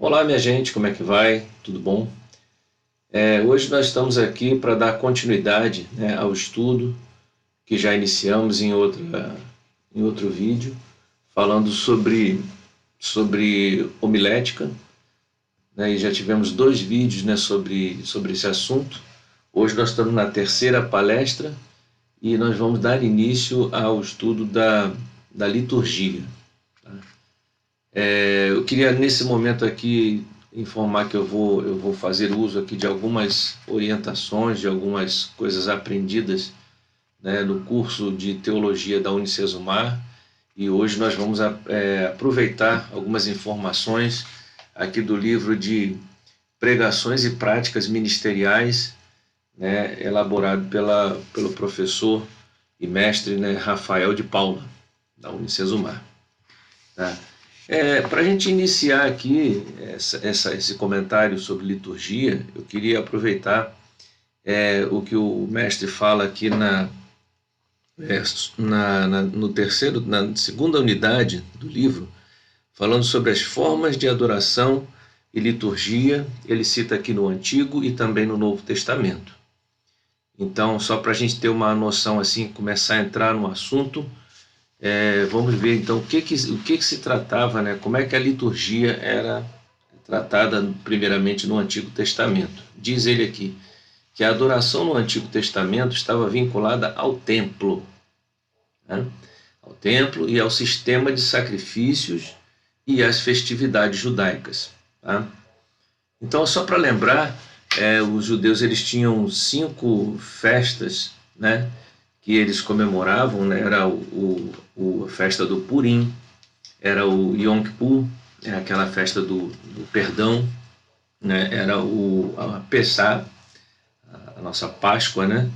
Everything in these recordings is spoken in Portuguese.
Olá, minha gente, como é que vai? Tudo bom? Hoje nós estamos aqui para dar continuidade, né, ao estudo que já iniciamos em outro vídeo, falando sobre homilética, né, e já tivemos dois vídeos, né, sobre esse assunto. Hoje nós estamos na terceira palestra e nós vamos dar início ao estudo da liturgia. Tá? Eu queria nesse momento aqui informar que eu vou fazer uso aqui de algumas orientações, de algumas coisas aprendidas, né, no curso de teologia da Unicesumar, e hoje nós vamos aproveitar algumas informações aqui do livro de Pregações e Práticas Ministeriais, né, elaborado pelo professor e mestre, né, Rafael de Paula, da Unicesumar. Tá? Para a gente iniciar aqui esse comentário sobre liturgia, eu queria aproveitar o que o mestre fala aqui na segunda unidade do livro, falando sobre as formas de adoração e liturgia. Ele cita aqui no Antigo e também no Novo Testamento. Então, só para a gente ter uma noção assim, começar a entrar no assunto, vamos ver então o que se tratava, né? Como é que a liturgia era tratada primeiramente no Antigo Testamento. Diz ele aqui que a adoração no Antigo Testamento estava vinculada ao templo, né? Ao templo e ao sistema de sacrifícios e às festividades judaicas. Tá? Então, só para lembrar, os judeus eles tinham 5 festas, né, que eles comemoravam, né? Era a festa do Purim, era o Yom Kippur, aquela festa do perdão, né? Era a Pessah, a nossa Páscoa, né?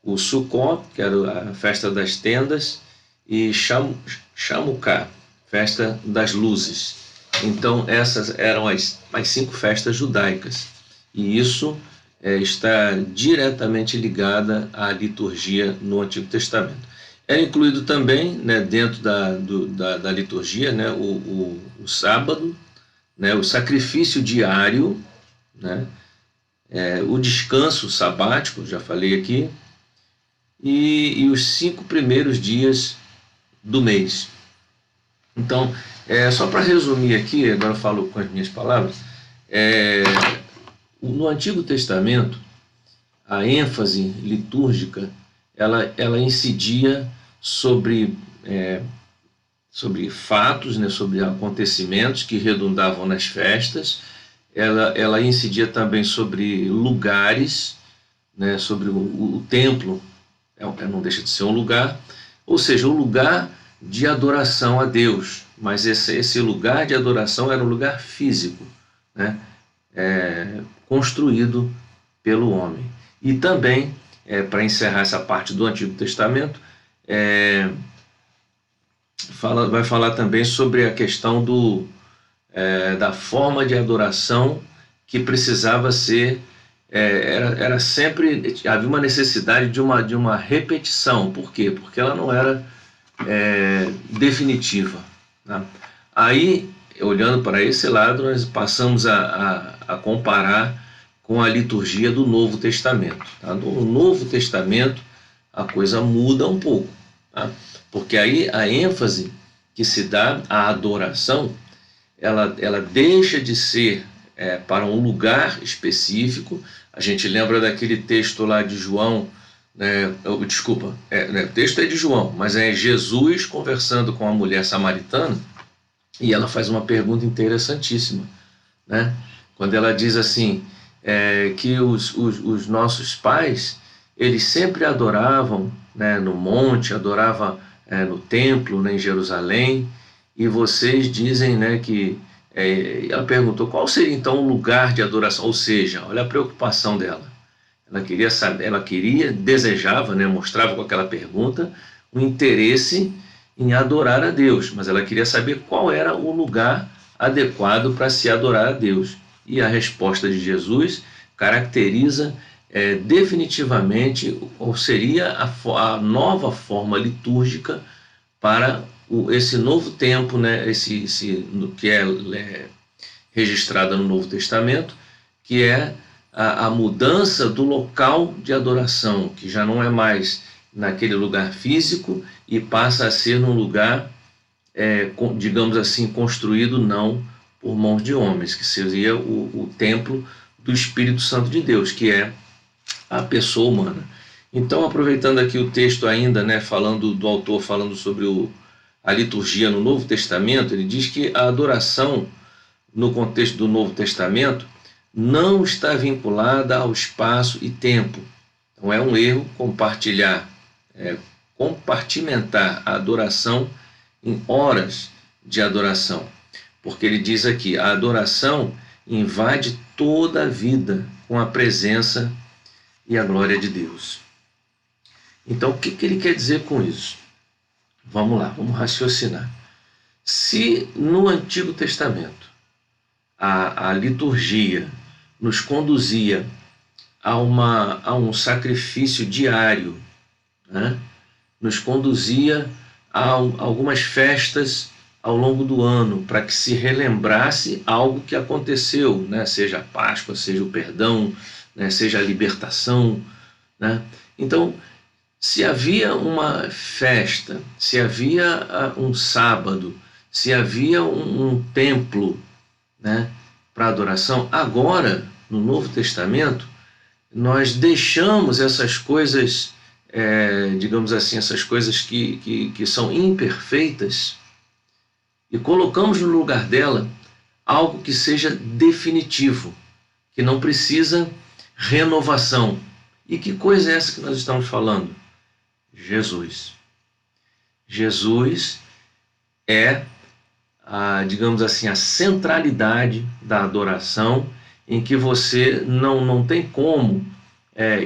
O Sukkot, que era a festa das tendas, e Shamuká, festa das luzes. Então essas eram as 5 festas judaicas, e isso está diretamente ligada à liturgia no Antigo Testamento. Era incluído também, né, dentro da liturgia, né, o sábado, né, o sacrifício diário, né, o descanso sabático, já falei aqui, e os 5 primeiros dias do mês. Então, só para resumir aqui, agora eu falo com as minhas palavras, no Antigo Testamento, a ênfase litúrgica ela incidia sobre fatos, né, sobre acontecimentos que redundavam nas festas. Ela incidia também sobre lugares, né, sobre o templo, não deixa de ser um lugar, ou seja, um lugar de adoração a Deus, mas esse lugar de adoração era um lugar físico, né, construído pelo homem. E também, para encerrar essa parte do Antigo Testamento, vai falar também sobre a questão da forma de adoração que precisava ser, era sempre, havia uma necessidade de uma repetição. Por quê? Porque ela não era definitiva, né? Aí, olhando para esse lado, nós passamos a comparar com a liturgia do Novo Testamento. Tá? No Novo Testamento, a coisa muda um pouco, tá? Porque aí a ênfase que se dá à adoração, ela deixa de ser para um lugar específico. A gente lembra daquele texto lá de João, o texto é de João, mas é Jesus conversando com a mulher samaritana, e ela faz uma pergunta interessantíssima, né? Quando ela diz assim, que os nossos pais, eles sempre adoravam, né, no monte, adoravam no templo, né, em Jerusalém, e vocês dizem, né, que... ela perguntou qual seria então o lugar de adoração, ou seja, olha a preocupação dela. Ela queria saber, desejava, né, mostrava com aquela pergunta um interesse em adorar a Deus, mas ela queria saber qual era o lugar adequado para se adorar a Deus. E a resposta de Jesus caracteriza definitivamente, ou seria a nova forma litúrgica para esse novo tempo, né, que é registrada no Novo Testamento, que é a mudança do local de adoração, que já não é mais naquele lugar físico e passa a ser num lugar, digamos assim, construído não por mãos de homens, que seria o templo do Espírito Santo de Deus, que é a pessoa humana. Então, aproveitando aqui o texto ainda, né, falando do autor, falando sobre a liturgia no Novo Testamento, ele diz que a adoração, no contexto do Novo Testamento, não está vinculada ao espaço e tempo. Então, é um erro compartimentar a adoração em horas de adoração, porque ele diz aqui, a adoração invade toda a vida com a presença e a glória de Deus. Então, o que ele quer dizer com isso? Vamos lá, vamos raciocinar. Se no Antigo Testamento a liturgia nos conduzia a um sacrifício diário, né? Nos conduzia a algumas festas ao longo do ano, para que se relembrasse algo que aconteceu, né? Seja a Páscoa, seja o perdão, né? Seja a libertação, né? Então, se havia uma festa, se havia um sábado, se havia um templo, né, para adoração, agora, no Novo Testamento, nós deixamos essas coisas, digamos assim, essas coisas que são imperfeitas e colocamos no lugar dela algo que seja definitivo, que não precisa renovação. E que coisa é essa que nós estamos falando? Jesus. Jesus é, digamos assim, a centralidade da adoração, em que você não tem como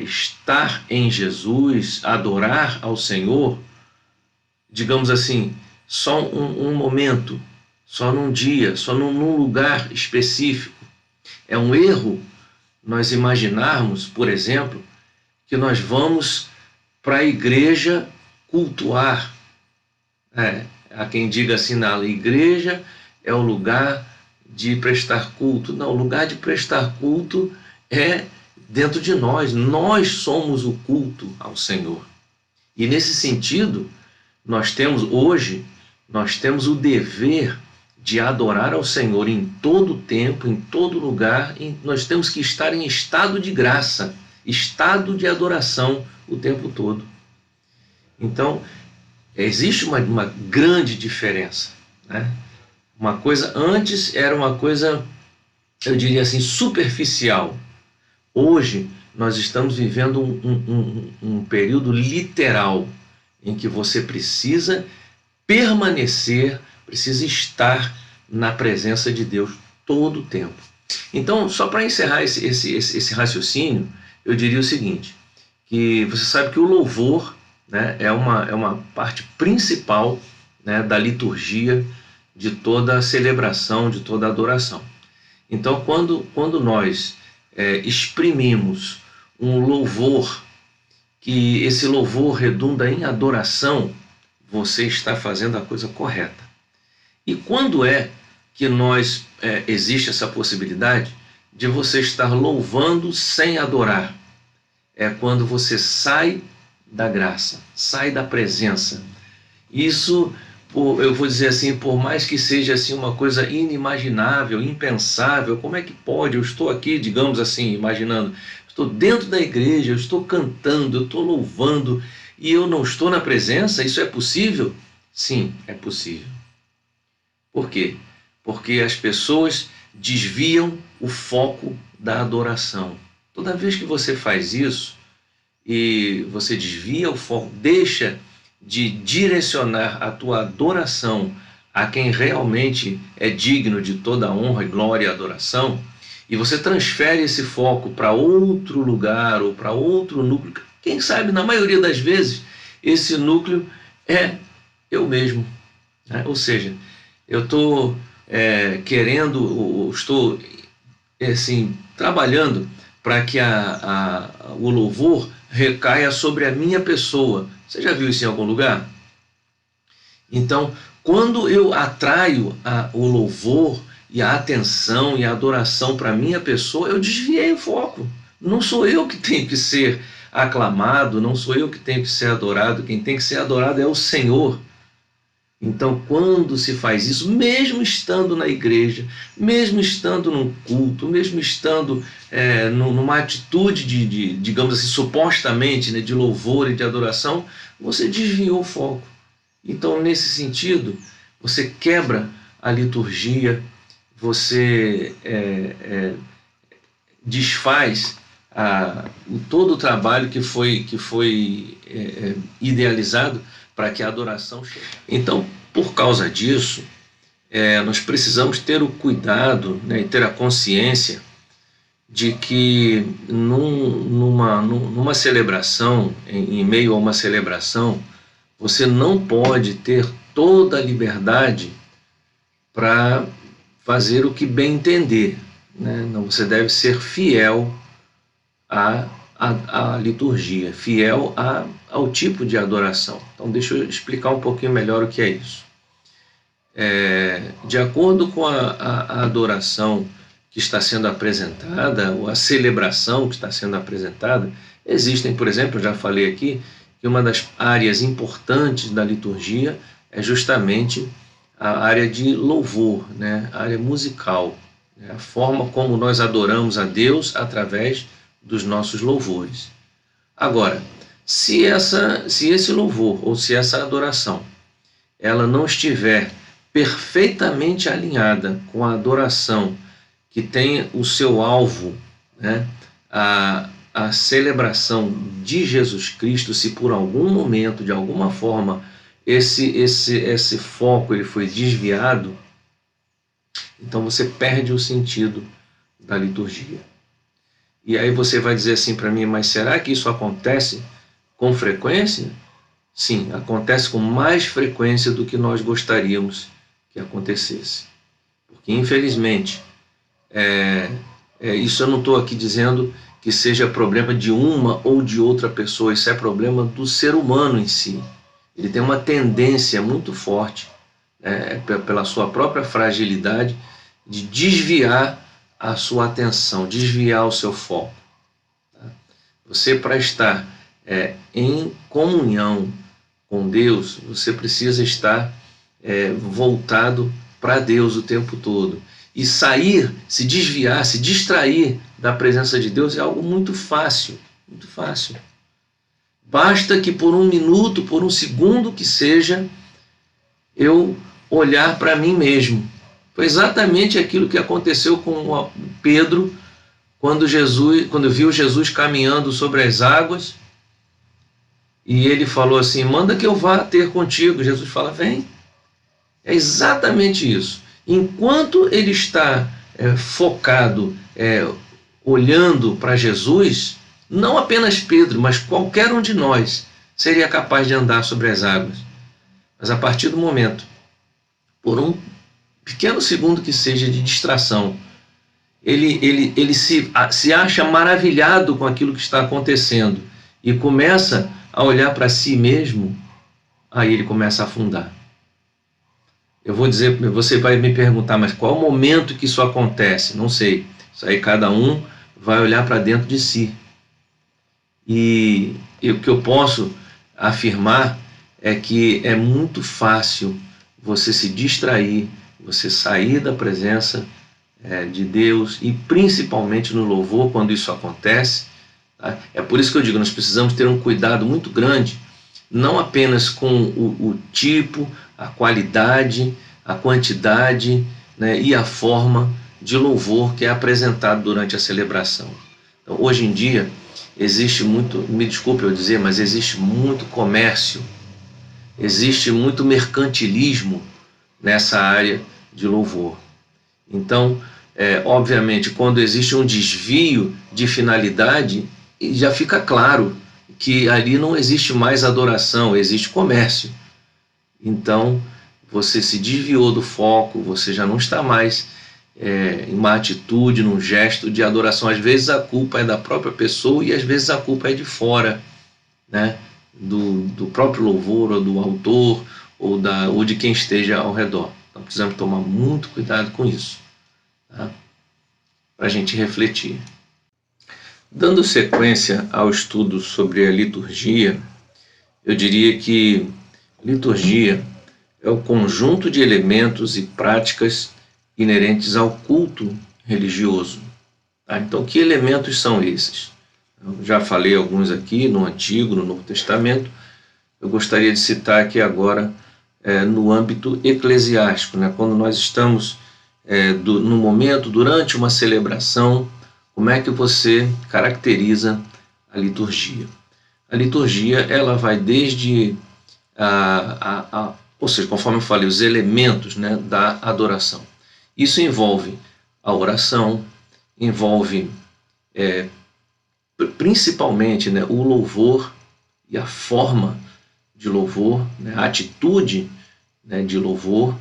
estar em Jesus, adorar ao Senhor, digamos assim, só um momento, só num dia, só num lugar específico. É um erro nós imaginarmos, por exemplo, que nós vamos para a igreja cultuar. Há quem diga assim, na igreja é o lugar de prestar culto. Não, o lugar de prestar culto é dentro de nós. Nós somos o culto ao Senhor. E nesse sentido, nós temos o dever de adorar ao Senhor em todo tempo, em todo lugar. Nós temos que estar em estado de graça, estado de adoração o tempo todo. Então, existe uma grande diferença, né? Uma coisa antes era uma coisa, eu diria assim, superficial. Hoje nós estamos vivendo um período literal em que você precisa permanecer, precisa estar na presença de Deus todo o tempo. Então, só para encerrar esse raciocínio, eu diria o seguinte, que você sabe que o louvor, né, é uma parte principal, né, da liturgia de toda a celebração, de toda a adoração. Então, quando nós exprimimos um louvor, que esse louvor redunda em adoração, você está fazendo a coisa correta. E quando é que existe essa possibilidade de você estar louvando sem adorar? É quando você sai da graça, sai da presença. Isso, eu vou dizer assim, por mais que seja assim uma coisa inimaginável, impensável, como é que pode? Eu estou aqui, digamos assim, imaginando, estou dentro da igreja, eu estou cantando, eu estou louvando e eu não estou na presença? Isso é possível? Sim, é possível. Por quê? Porque as pessoas desviam o foco da adoração. Toda vez que você faz isso e você desvia o foco, deixa de direcionar a tua adoração a quem realmente é digno de toda a honra, glória e adoração, e você transfere esse foco para outro lugar ou para outro núcleo, quem sabe, na maioria das vezes, esse núcleo é eu mesmo, né? Ou seja, eu estou estou assim, trabalhando para que o louvor recaia sobre a minha pessoa. Você já viu isso em algum lugar? Então, quando eu atraio o louvor, e a atenção e a adoração para a minha pessoa, eu desviei o foco. Não sou eu que tenho que ser aclamado, não sou eu que tenho que ser adorado, quem tem que ser adorado é o Senhor. Então, quando se faz isso, mesmo estando na igreja, mesmo estando num culto, mesmo estando numa atitude digamos assim, supostamente, né, de louvor e de adoração, você desviou o foco. Então, nesse sentido, você quebra a liturgia, você desfaz todo o trabalho que foi idealizado para que a adoração chegue. Então, por causa disso, nós precisamos ter o cuidado, né, e ter a consciência de que numa celebração, em meio a uma celebração, você não pode ter toda a liberdade para fazer o que bem entender, né? Não, você deve ser fiel à liturgia, fiel ao tipo de adoração. Então, deixa eu explicar um pouquinho melhor o que é isso. De acordo com a adoração que está sendo apresentada, ou a celebração que está sendo apresentada, existem, por exemplo, eu já falei aqui, que uma das áreas importantes da liturgia é justamente a área de louvor, né? A área musical, né? A forma como nós adoramos a Deus através dos nossos louvores. Agora, se esse louvor ou se essa adoração ela não estiver perfeitamente alinhada com a adoração que tem o seu alvo, né, a celebração de Jesus Cristo, se por algum momento, de alguma forma, esse foco ele foi desviado, então você perde o sentido da liturgia. E aí você vai dizer assim para mim, mas será que isso acontece com frequência? Sim, acontece com mais frequência do que nós gostaríamos que acontecesse. Porque, infelizmente, isso eu não estou aqui dizendo que seja problema de uma ou de outra pessoa, isso é problema do ser humano em si. Ele tem uma tendência muito forte, pela sua própria fragilidade, de desviar a sua atenção, desviar o seu foco. Tá? Você, para estar em comunhão com Deus, você precisa estar voltado para Deus o tempo todo. E sair, se desviar, se distrair da presença de Deus é algo muito fácil, muito fácil. Basta que por um minuto, por um segundo que seja, eu olhar para mim mesmo. Foi exatamente aquilo que aconteceu com Pedro quando viu Jesus caminhando sobre as águas e ele falou assim, manda que eu vá ter contigo. Jesus fala, vem. É exatamente isso. Enquanto ele está focado, olhando para Jesus, não apenas Pedro, mas qualquer um de nós seria capaz de andar sobre as águas. Mas a partir do momento, por um pequeno segundo que seja de distração, ele se acha maravilhado com aquilo que está acontecendo e começa a olhar para si mesmo, aí ele começa a afundar. Eu vou dizer, você vai me perguntar, mas qual é o momento que isso acontece? Não sei. Isso aí cada um vai olhar para dentro de si. E o que eu posso afirmar é que é muito fácil você se distrair, você sair da presença de Deus, e principalmente no louvor, quando isso acontece. Tá? É por isso que eu digo, nós precisamos ter um cuidado muito grande, não apenas com o tipo, a qualidade, a quantidade, né, e a forma de louvor que é apresentado durante a celebração. Então, hoje em dia, existe muito, me desculpe eu dizer, mas existe muito comércio, existe muito mercantilismo nessa área de louvor. Então, obviamente, quando existe um desvio de finalidade, já fica claro que ali não existe mais adoração, existe comércio. Então, você se desviou do foco, você já não está mais em uma atitude, num gesto de adoração. Às vezes a culpa é da própria pessoa e às vezes a culpa é de fora, né? Do próprio louvor, ou do autor, ou de quem esteja ao redor. Então precisamos tomar muito cuidado com isso. tá? Para a gente refletir. Dando sequência ao estudo sobre a liturgia, eu diria que liturgia é o conjunto de elementos e práticas inerentes ao culto religioso. Tá? Então, que elementos são esses? Eu já falei alguns aqui no Antigo, no Novo Testamento. Eu gostaria de citar aqui agora no âmbito eclesiástico, né? Quando nós estamos no momento, durante uma celebração, como é que você caracteriza a liturgia? A liturgia, ela vai desde ou seja, conforme eu falei, os elementos, né, da adoração. Isso envolve a oração, envolve principalmente, né, o louvor e a forma de louvor, né, a atitude, né, de louvor,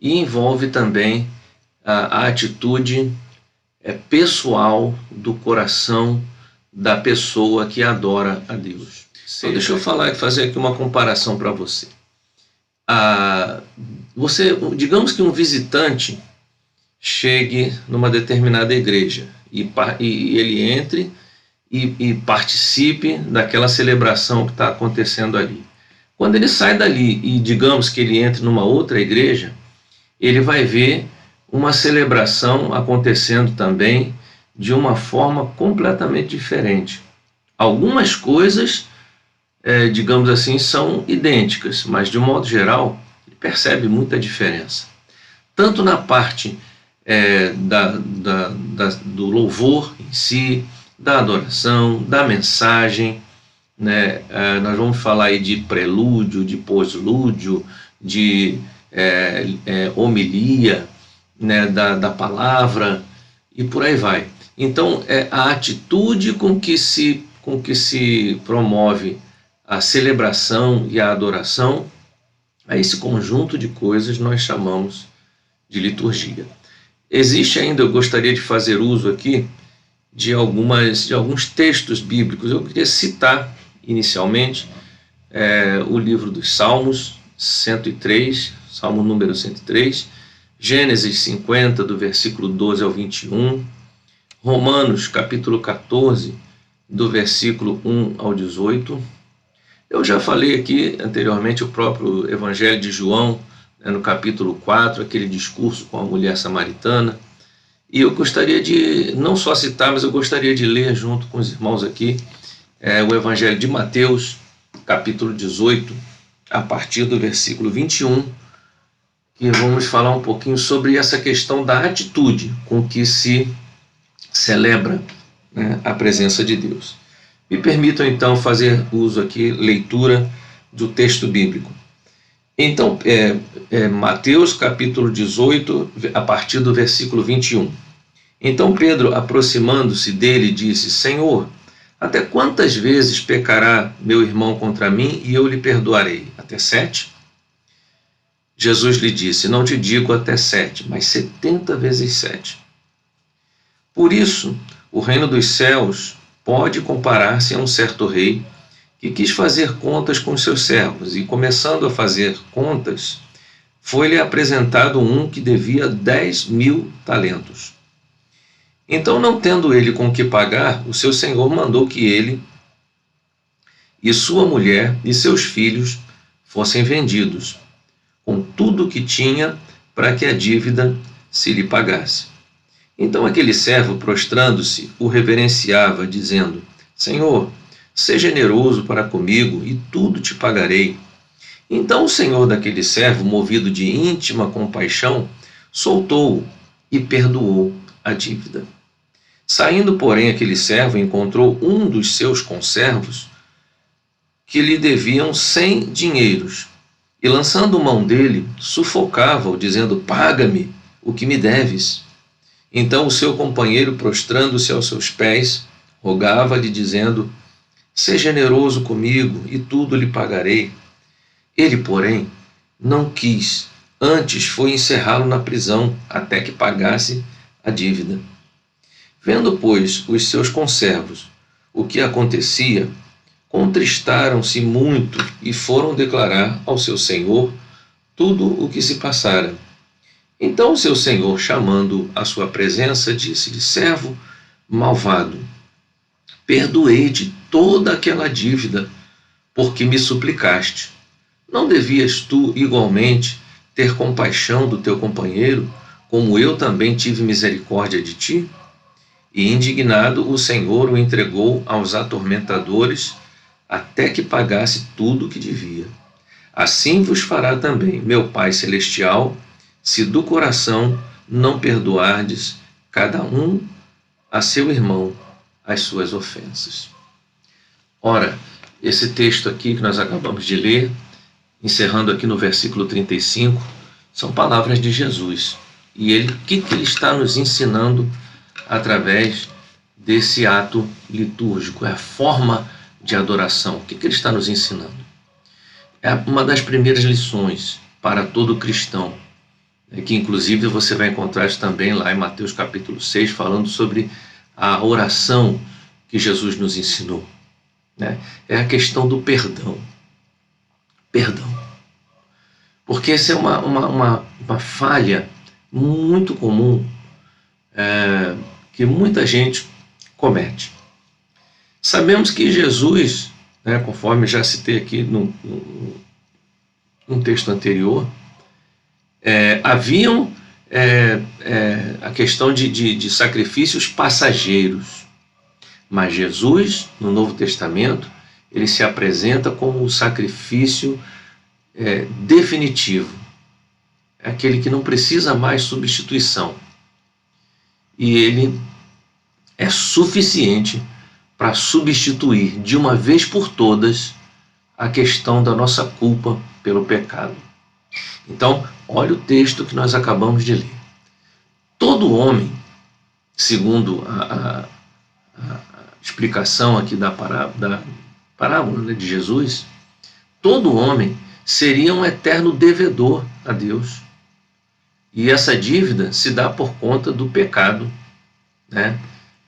e envolve também a atitude pessoal do coração da pessoa que adora a Deus. Então, deixa eu fazer aqui uma comparação para você. Digamos que um visitante chegue numa determinada igreja e ele entre e participe daquela celebração que está acontecendo ali. Quando ele sai dali e digamos que ele entre numa outra igreja, ele vai ver uma celebração acontecendo também de uma forma completamente diferente. Algumas coisas, digamos assim, são idênticas, mas de um modo geral, ele percebe muita diferença. Tanto na parte do louvor em si, da adoração, da mensagem, né? Nós vamos falar aí de prelúdio, de pós-lúdio, de homilia, né? da palavra, e por aí vai. Então, a atitude com que se promove a celebração e a adoração, a esse conjunto de coisas nós chamamos de liturgia. Existe ainda, eu gostaria de fazer uso aqui de alguns textos bíblicos. Eu queria citar inicialmente o livro dos Salmos 103, Salmo número 103, Gênesis 50, do versículo 12 ao 21, Romanos capítulo 14, do versículo 1 ao 18. Eu já falei aqui anteriormente o próprio Evangelho de João, no capítulo 4, aquele discurso com a mulher samaritana. E eu gostaria de não só citar, mas eu gostaria de ler junto com os irmãos aqui o Evangelho de Mateus, capítulo 18, a partir do versículo 21, que vamos falar um pouquinho sobre essa questão da atitude com que se celebra, né, a presença de Deus. Me permitam então fazer uso aqui, leitura do texto bíblico. Então, Mateus capítulo 18, a partir do versículo 21. Então Pedro, aproximando-se dele, disse: Senhor, até quantas vezes pecará meu irmão contra mim e eu lhe perdoarei? Até 7? Jesus lhe disse: Não te digo até 7, mas 70 vezes 7. Por isso, o reino dos céus pode comparar-se a um certo rei que quis fazer contas com seus servos, e começando a fazer contas, foi-lhe apresentado um que devia 10.000 talentos. Então, não tendo ele com que pagar, o seu senhor mandou que ele e sua mulher e seus filhos fossem vendidos, com tudo o que tinha, para que a dívida se lhe pagasse. Então aquele servo, prostrando-se, o reverenciava, dizendo: Senhor, seja generoso para comigo, e tudo te pagarei. Então o senhor daquele servo, movido de íntima compaixão, soltou-o e perdoou a dívida. Saindo, porém, aquele servo encontrou um dos seus conservos que lhe deviam 100 dinheiros, e lançando mão dele, sufocava-o, dizendo: Paga-me o que me deves. Então o seu companheiro, prostrando-se aos seus pés, rogava-lhe, dizendo: Seja generoso comigo, e tudo lhe pagarei. Ele, porém, não quis, antes foi encerrá-lo na prisão, até que pagasse a dívida. Vendo, pois, os seus conservos o que acontecia, contristaram-se muito e foram declarar ao seu senhor tudo o que se passara. Então seu senhor, chamando à sua presença, disse-lhe: servo malvado, perdoei-te toda aquela dívida, porque me suplicaste. Não devias tu, igualmente, ter compaixão do teu companheiro, como eu também tive misericórdia de ti? E indignado, o Senhor o entregou aos atormentadores, até que pagasse tudo o que devia. Assim vos fará também meu Pai Celestial, se do coração não perdoardes cada um a seu irmão as suas ofensas. Ora, esse texto aqui que nós acabamos de ler, encerrando aqui no versículo 35, são palavras de Jesus. E o que ele está nos ensinando através desse ato litúrgico? É a forma de adoração. O que ele está nos ensinando? É uma das primeiras lições para todo cristão, que inclusive você vai encontrar isso também lá em Mateus capítulo 6, falando sobre a oração que Jesus nos ensinou. É a questão do perdão. Perdão. Porque essa é uma falha muito comum que muita gente comete. Sabemos que Jesus, conforme já citei aqui num texto anterior, haviam a questão de sacrifícios passageiros. Mas Jesus, no Novo Testamento, ele se apresenta como o sacrifício definitivo. É aquele que não precisa mais substituição. E ele é suficiente para substituir de uma vez por todas a questão da nossa culpa pelo pecado. Então, olha o texto que nós acabamos de ler. Todo homem, segundo a explicação aqui da parábola de Jesus, todo homem seria um eterno devedor a Deus. E essa dívida se dá por conta do pecado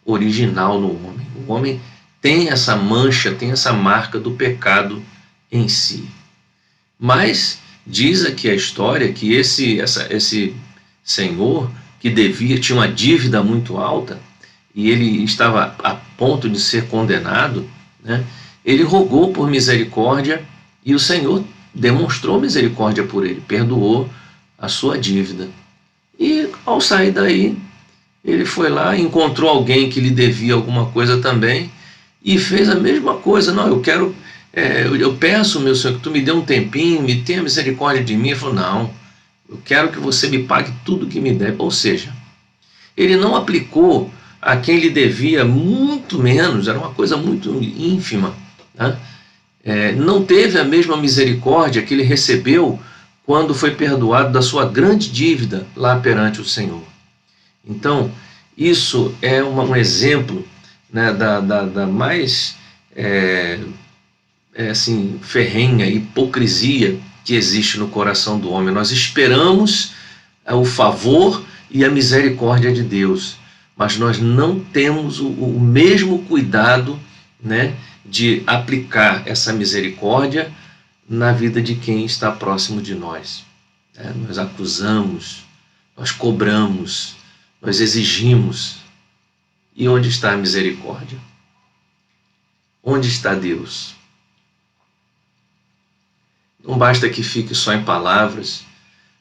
original no homem. O homem tem essa mancha, tem essa marca do pecado em si. Mas diz aqui a história que esse senhor que tinha uma dívida muito alta e ele estava a ponto de ser condenado, ele rogou por misericórdia e o Senhor demonstrou misericórdia por ele, perdoou a sua dívida. E ao sair daí, ele foi lá, encontrou alguém que lhe devia alguma coisa também e fez a mesma coisa. Não, eu peço, meu Senhor, que tu me dê um tempinho, me tenha misericórdia de mim. Ele falou: não, eu quero que você me pague tudo que me der. Ou seja, ele não aplicou a quem lhe devia muito menos, era uma coisa muito ínfima, não teve a mesma misericórdia que ele recebeu quando foi perdoado da sua grande dívida lá perante o Senhor. Então, isso é um exemplo da mais ferrenha hipocrisia que existe no coração do homem. Nós esperamos o favor e a misericórdia de Deus, mas nós não temos o mesmo cuidado de aplicar essa misericórdia na vida de quem está próximo de nós. Nós acusamos, nós cobramos, nós exigimos. E onde está a misericórdia? Onde está Deus? Não basta que fique só em palavras,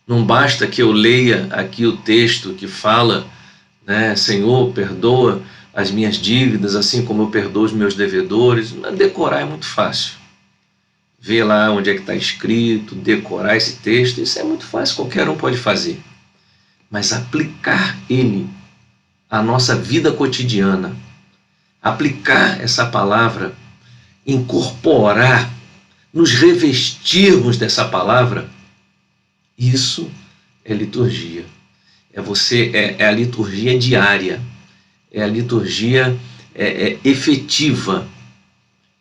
não basta que eu leia aqui o texto que fala, Senhor, perdoa as minhas dívidas, assim como eu perdoo os meus devedores. Decorar é muito fácil. Ver lá onde é que está escrito, decorar esse texto, isso é muito fácil, qualquer um pode fazer. Mas aplicar ele à nossa vida cotidiana, aplicar essa palavra, incorporar, nos revestirmos dessa palavra, isso é liturgia. É a liturgia diária, é a liturgia efetiva,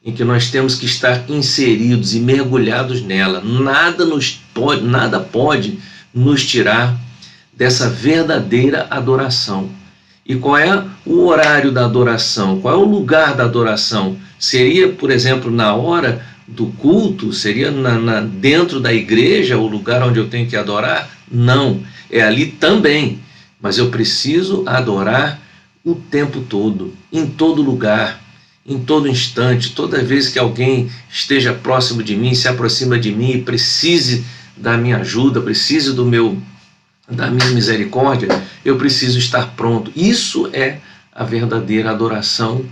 em que nós temos que estar inseridos e mergulhados nela. Nada pode nos tirar dessa verdadeira adoração. E qual é o horário da adoração? Qual é o lugar da adoração? Seria, por exemplo, na hora do culto? Seria dentro da igreja, o lugar onde eu tenho que adorar? Não, é ali também. Mas eu preciso adorar o tempo todo, em todo lugar, em todo instante, toda vez que alguém esteja próximo de mim, se aproxima de mim e precise da minha ajuda, precise da minha misericórdia, eu preciso estar pronto. Isso é a verdadeira adoração,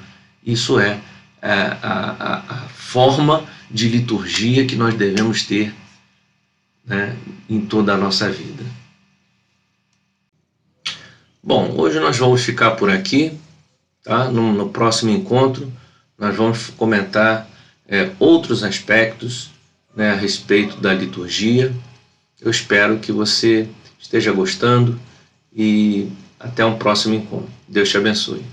isso é a forma de liturgia que nós devemos ter, né, em toda a nossa vida. Bom, hoje nós vamos ficar por aqui, tá? No próximo encontro nós vamos comentar outros aspectos, né, a respeito da liturgia. Eu espero que você esteja gostando e até um próximo encontro. Deus te abençoe.